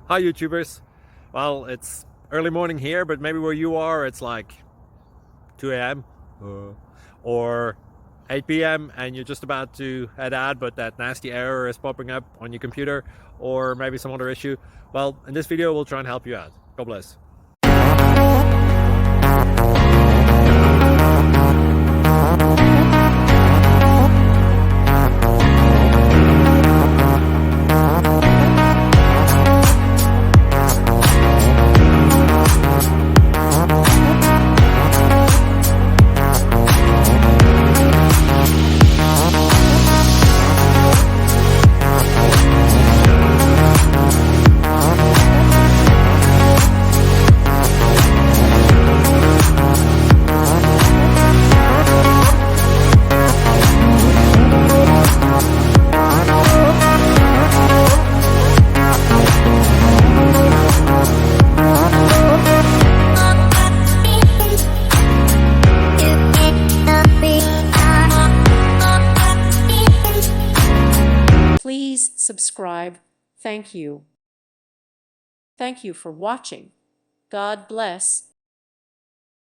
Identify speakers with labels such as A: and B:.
A: Hi YouTubers. Well, it's early morning here, but maybe where you are it's like 2 a.m. or 8 p.m. and you're just about to head out, but that nasty error is popping up on your computer, or maybe some other issue. Well, in this video we'll try and help you out. God bless.
B: Please subscribe. Thank you. Thank you for watching. God bless.